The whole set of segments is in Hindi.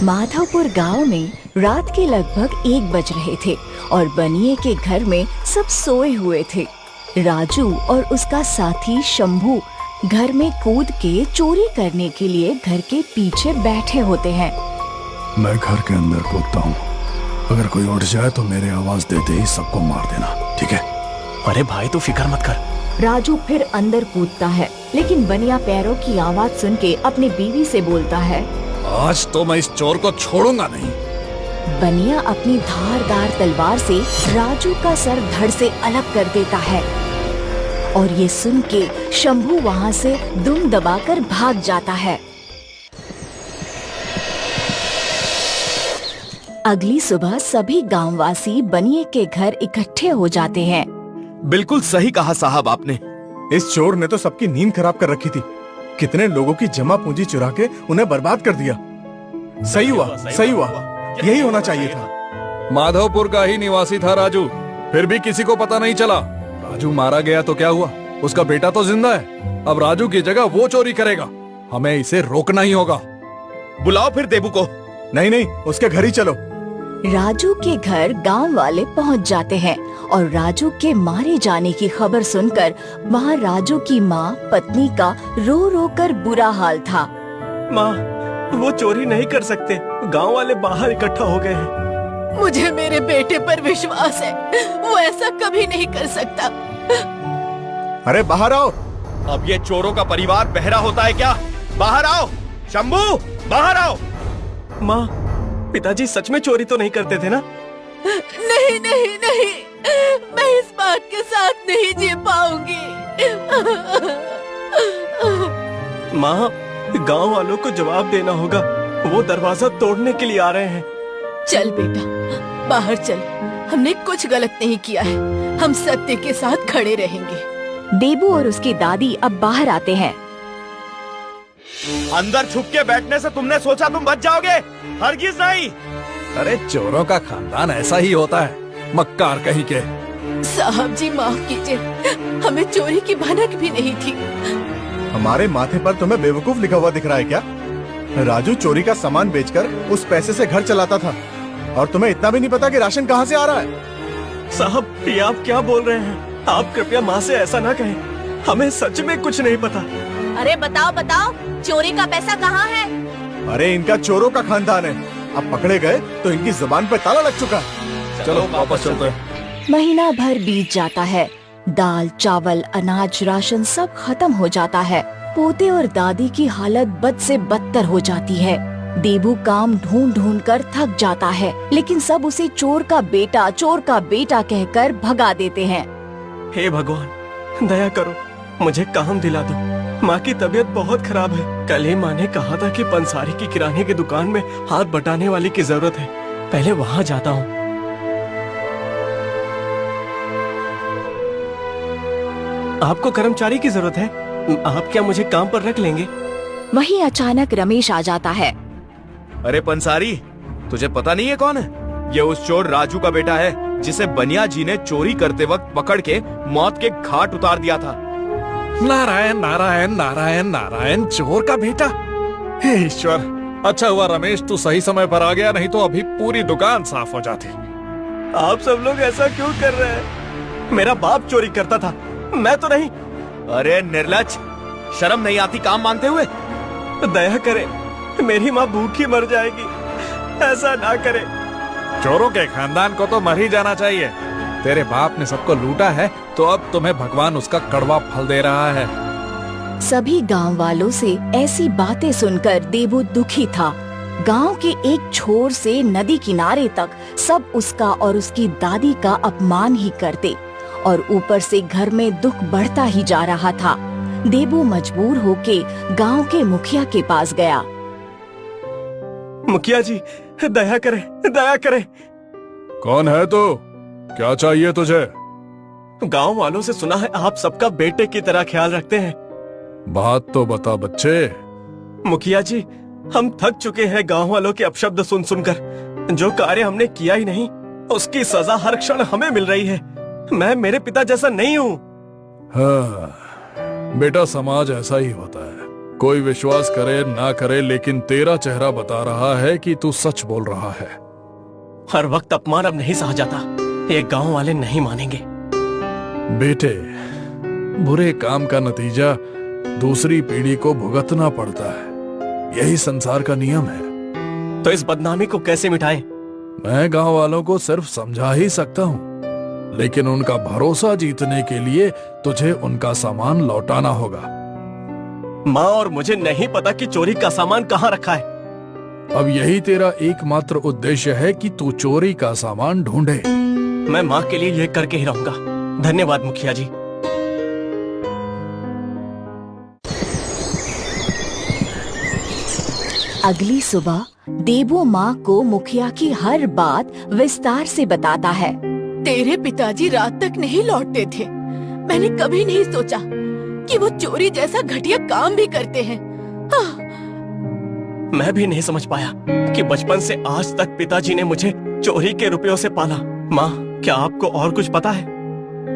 माधवपुर गांव में रात के लगभग 1 बज रहे थे और बनिए के घर में सब सोए हुए थे। राजू और उसका साथी शंभू घर में कूद के चोरी करने के लिए घर के पीछे बैठे होते हैं। मैं घर के अंदर कूदता हूँ, अगर कोई उठ जाए तो मेरे आवाज देते ही सबको मार देना, ठीक है? अरे भाई तू फिक्र मत कर। राजू फिर अंदर कूदता है, लेकिन बनिया पैरों की आवाज सुन के अपनी बीवी से बोलता है, आज तो मैं इस चोर को छोड़ूंगा नहीं। बनिया अपनी धारदार तलवार से राजू का सर धड़ से अलग कर देता है और ये सुन के शंभू वहाँ से दुम दबाकर भाग जाता है। अगली सुबह सभी गांववासी बनिए के घर इकट्ठे हो जाते हैं। बिल्कुल सही कहा साहब आपने। इस चोर ने तो सबकी नींद खराब कर रखी थी। कितने लोगों की जमा पूंजी चुरा के उन्हें बर्बाद कर दिया। सही हुआ, सही हुआ, यही होना चाहिए था। माधवपुर का ही निवासी था राजू, फिर भी किसी को पता नहीं चला। राजू मारा गया तो क्या हुआ, उसका बेटा तो जिंदा है। अब राजू की जगह वो चोरी करेगा, हमें इसे रोकना ही होगा। बुलाओ फिर देबू को। नहीं नहीं, उसके घर ही चलो। राजू के घर गांव वाले पहुंच जाते हैं और राजू के मारे जाने की खबर सुनकर वहां राजू की माँ पत्नी का रो रो कर बुरा हाल था। माँ, वो चोरी नहीं कर सकते, गांव वाले बाहर इकट्ठा हो गए हैं। मुझे मेरे बेटे पर विश्वास है, वो ऐसा कभी नहीं कर सकता। अरे बाहर आओ। अब ये चोरों का परिवार बहरा होता है क्या? बाहर आओ शंभू, बाहर आओ। माँ, पिताजी सच में चोरी तो नहीं करते थे ना? नहीं नहीं नहीं, मैं इस बात के साथ नहीं जी पाऊंगी। माँ, गांव वालों को जवाब देना होगा, वो दरवाजा तोड़ने के लिए आ रहे हैं। चल बेटा, बाहर चल, हमने कुछ गलत नहीं किया है, हम सत्य के साथ खड़े रहेंगे। देबू और उसकी दादी अब बाहर आते हैं। अंदर छुप के बैठने से तुमने सोचा तुम बच जाओगे? हरगिज नहीं। अरे चोरों का खानदान ऐसा ही होता है, मक्कार कहीं के। साहब जी माफ कीजिए, हमें चोरी की भनक भी नहीं थी। हमारे माथे पर तुम्हें बेवकूफ लिखा हुआ दिख रहा है क्या? राजू चोरी का सामान बेचकर उस पैसे से घर चलाता था और तुम्हें इतना भी नहीं पता कि राशन कहाँ से आ रहा है? साहब, ये आप क्या बोल रहे हैं? आप कृपया माँ से ऐसा ना कहें, हमें सच में कुछ नहीं पता। अरे बताओ बताओ, चोरी का पैसा कहाँ है? अरे इनका चोरों का खानदान है, अब पकड़े गए तो इनकी जुबान पे ताला लग चुका है। चलो वापस चलते हैं। महीना भर बीत जाता है, दाल चावल अनाज राशन सब खत्म हो जाता है। पोते और दादी की हालत बद से बदतर हो जाती है। देबू काम ढूंढ ढूंढ कर थक जाता है, लेकिन सब उसे चोर का बेटा कहकर भगा देते हैं। हे भगवान, दया करो, मुझे काम दिला दो। माँ की तबीयत बहुत खराब है। कल ही माँ ने कहा था कि पंसारी की किराने की दुकान में हाथ बटाने वाली की जरूरत है, पहले वहाँ जाता हूँ। आपको कर्मचारी की जरूरत है, आप क्या मुझे काम पर रख लेंगे? वहीं अचानक रमेश आ जाता है। अरे पंसारी, तुझे पता नहीं है कौन है? ये उस चोर राजू का बेटा है, जिसे बनिया जी ने चोरी करते वक्त पकड़ के मौत के घाट उतार दिया था। नारायण नारायण नारायण नारायण, चोर का बेटा। हे ईश्वर, अच्छा हुआ रमेश तू सही समय पर आ गया, नहीं तो अभी पूरी दुकान साफ हो जाती। आप सब लोग ऐसा क्यों कर रहे हैं? मेरा बाप चोरी करता था, मैं तो नहीं। अरे निर्लज्ज, शर्म नहीं आती काम मांगते हुए? दया करे, मेरी माँ भूखी मर जाएगी, ऐसा ना करे। चोरों के खानदान को तो मर ही जाना चाहिए। तेरे बाप ने सबको लूटा है, तो अब तुम्हें भगवान उसका कड़वा फल दे रहा है। सभी गांव वालों से ऐसी बातें सुनकर देबू दुखी था। गांव के एक छोर से नदी किनारे तक सब उसका और उसकी दादी का अपमान ही करते और ऊपर से घर में दुख बढ़ता ही जा रहा था। देबू मजबूर होके गांव के मुखिया के पास गया। मुखिया जी, दया करे, दया करे। कौन है तू? क्या चाहिए तुझे? गांव वालों से सुना है आप सबका बेटे की तरह ख्याल रखते हैं। बात तो बता बच्चे। मुखिया जी, हम थक चुके हैं गांव वालों के अपशब्द सुन सुनकर। जो कार्य हमने किया ही नहीं, उसकी सजा हर क्षण हमें मिल रही है। मैं मेरे पिता जैसा नहीं हूँ। हाँ, बेटा समाज ऐसा ही होता है, कोई विश्वास करे ना करे, लेकिन तेरा चेहरा बता रहा है कि तू सच बोल रहा है। हर वक्त अपमान अब नहीं सहा जाता। ये गांव वाले नहीं मानेंगे। बेटे, बुरे काम का नतीजा दूसरी पीढ़ी को भुगतना पड़ता है। यही संसार का नियम है। तो इस बदनामी को कैसे मिटाएं? मैं गांव वालों को सिर्फ समझा ही सकता हूँ, लेकिन उनका भरोसा जीतने के लिए तुझे उनका सामान लौटाना होगा। माँ और मुझे नहीं पता कि चोरी का सामान कहाँ रखा है। अब यही तेरा एकमात्र उद्देश्य है कि तू चोरी का सामान ढूंढे। मैं माँ के लिए ये करके ही रहूंगा। धन्यवाद मुखिया जी। अगली सुबह देबू माँ को मुखिया की हर बात विस्तार से बताता है। तेरे पिताजी रात तक नहीं लौटते थे। मैंने कभी नहीं सोचा कि वो चोरी जैसा घटिया काम भी करते हैं। मैं भी नहीं समझ पाया कि बचपन से आज तक पिताजी ने मुझे चोरी के रुपयों से पाला। माँ, क्या आपको और कुछ पता है?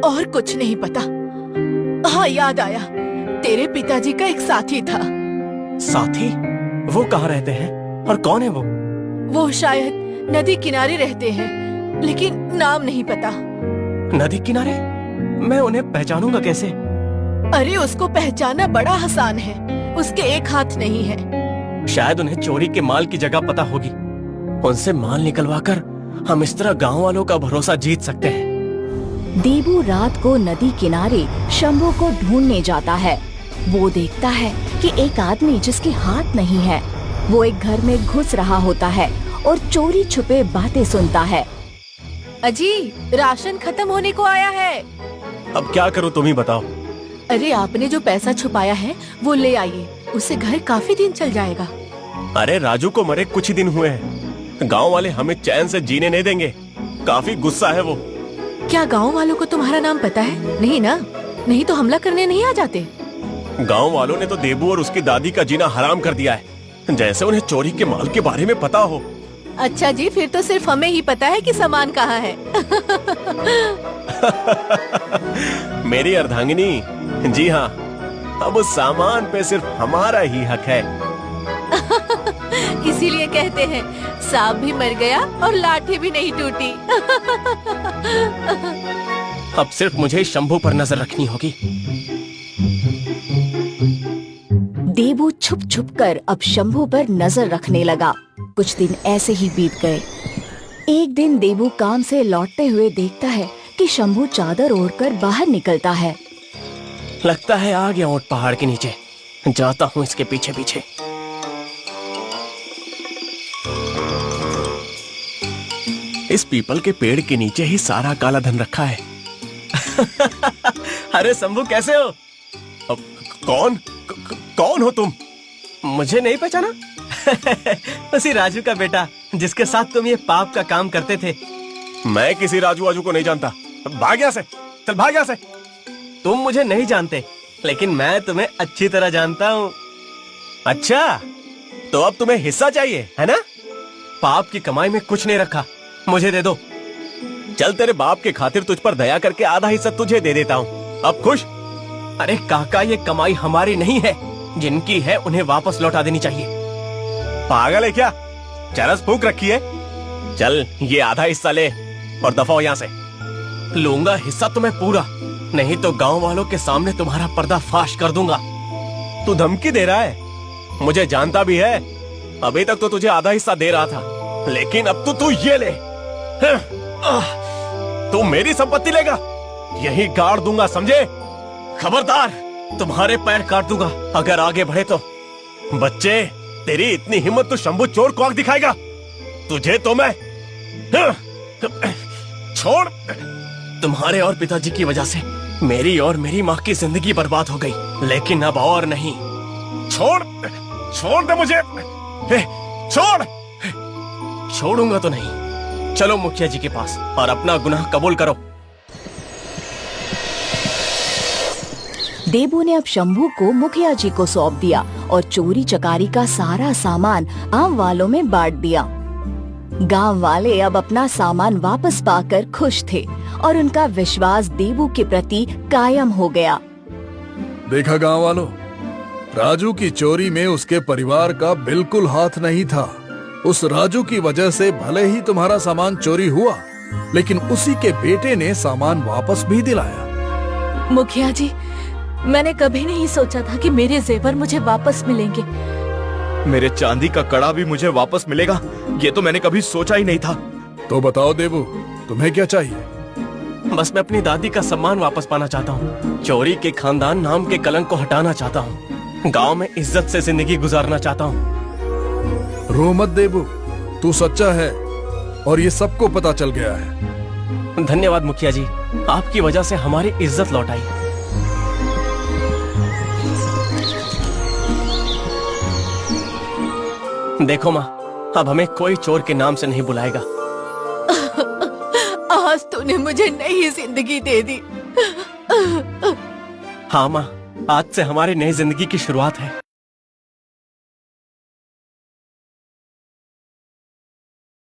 और कुछ नहीं पता। हाँ, याद आया। तेरे पिताजी का एक साथी था। साथी? वो कहाँ रहते हैं और कौन है वो? वो शायद नदी किनारे रहते हैं, लेकिन नाम नहीं पता। नदी किनारे? मैं उन्हें पहचानूंगा कैसे? अरे, उसको पहचानना बड़ा आसान है। उसके एक हाथ नहीं है। शायद उन्हें चोरी के माल की जगह पता होगी। उनसे माल निकलवाकर हम इस तरह गांव वालों का भरोसा जीत सकते हैं। देबू रात को नदी किनारे शंभू को ढूंढने जाता है। वो देखता है कि एक आदमी जिसके हाथ नहीं है, वो एक घर में घुस रहा होता है और चोरी छुपे बातें सुनता है। अजी, राशन खत्म होने को आया है। अब क्या करूं, तुम ही बताओ। अरे, आपने जो पैसा छुपाया है वो ले आइए। उससे घर काफी दिन चल जाएगा। अरे, राजू को मरे कुछ ही दिन हुए हैं। गांव वाले हमें चैन से जीने नहीं देंगे। काफी गुस्सा है वो। क्या गांव वालों को तुम्हारा नाम पता है? नहीं ना? नहीं तो हमला करने नहीं आ जाते। गांव वालों ने तो देबू और उसकी दादी का जीना हराम कर दिया है, जैसे उन्हें चोरी के माल के बारे में पता हो। अच्छा जी, फिर तो सिर्फ हमें ही पता है कि सामान कहाँ है। मेरी अर्धांगिनी, जी हाँ, अब उस सामान पे सिर्फ हमारा ही हक है। इसीलिए कहते हैं, सांप भी मर गया और लाठी भी नहीं टूटी। अब सिर्फ मुझे शंभू पर नजर रखनी होगी। देबू छुप छुप कर अब शंभू पर नजर रखने लगा। कुछ दिन ऐसे ही बीत गए। एक दिन देबू काम से लौटते हुए देखता है कि शंभू चादर ओढ़कर बाहर निकलता है। लगता है आ गया ऊंट पहाड़ के नीचे। जाता हूँ इसके पीछे पीछे। इस पीपल के पेड़ के नीचे ही सारा काला धन रखा है। अरे शंभू, कैसे हो? अब कौन हो तुम? मुझे नहीं पहचाना? उसी राजू का बेटा जिसके साथ तुम ये पाप का काम करते थे। मैं किसी राजू को नहीं जानता। भाग यहाँ से, चल भाग यहाँ से। तुम मुझे नहीं जानते, लेकिन मैं तुम्हें अच्छी तरह जानता हूँ। अच्छा, तो अब तुम्हें हिस्सा चाहिए है ना? पाप की कमाई में कुछ नहीं रखा, मुझे दे दो। चल, तेरे बाप के खातिर तुझ पर दया करके आधा हिस्सा तुझे दे देता हूँ। अब खुश? अरे काका, ये कमाई हमारी नहीं है। जिनकी है उन्हें वापस लौटा देनी चाहिए। पागल है क्या? चरस फूक रखी है। चल, ये आधा हिस्सा ले और दफा हो यहाँ से। लूंगा हिस्सा तुम्हें पूरा, नहीं तो गांव वालों के सामने तुम्हारा पर्दा फाश कर दूंगा। तू धमकी दे रहा है? मुझे जानता भी है। अभी तक तो तुझे आधा हिस्सा दे रहा था, लेकिन अब तो तू ये ले। तू मेरी संपत्ति लेगा, यही गाड़ दूंगा, समझे? खबरदार, तुम्हारे पैर काट दूंगा अगर आगे बढ़े तो। बच्चे, तेरी इतनी हिम्मत तो शंभू चोर को आंख दिखाएगा। तुझे तो मैं छोड़। तुम्हारे और पिताजी की वजह से मेरी और मेरी माँ की जिंदगी बर्बाद हो गई, लेकिन अब और नहीं। छोड़ दे मुझे। छोड़। छोड़ूंगा तो नहीं। चलो मुखिया जी के पास और अपना गुनाह कबूल करो। देबू ने अब शंभू को मुखिया जी को सौंप दिया और चोरी चकारी का सारा सामान आम वालों में बांट दिया। गांव वाले अब अपना सामान वापस पाकर खुश थे और उनका विश्वास देबू के प्रति कायम हो गया। देखा गांव वालों, राजू की चोरी में उसके परिवार का बिल्कुल हाथ नहीं था। उस राजू की वजह से भले ही तुम्हारा सामान चोरी हुआ, लेकिन उसी के बेटे ने सामान वापस भी दिलाया। मुखिया जी, मैंने कभी नहीं सोचा था कि मेरे जेवर मुझे वापस मिलेंगे। मेरे चांदी का कड़ा भी मुझे वापस मिलेगा, ये तो मैंने कभी सोचा ही नहीं था। तो बताओ देवू, तुम्हें क्या चाहिए? बस मैं अपनी दादी का सम्मान वापस पाना चाहता हूँ। चोरी के खानदान नाम के कलंक को हटाना चाहता हूँ। गांव में इज्जत से जिंदगी गुजारना चाहता हूँ। रो मत देवू, तू सच्चा है और ये सबको पता चल गया है। धन्यवाद मुखिया जी, आपकी वजह से हमारी इज्जत लौट आई। देखो माँ, अब हमें कोई चोर के नाम से नहीं बुलाएगा। आज तूने मुझे नई जिंदगी दे दी। हाँ माँ, आज से हमारी नई जिंदगी की शुरुआत है।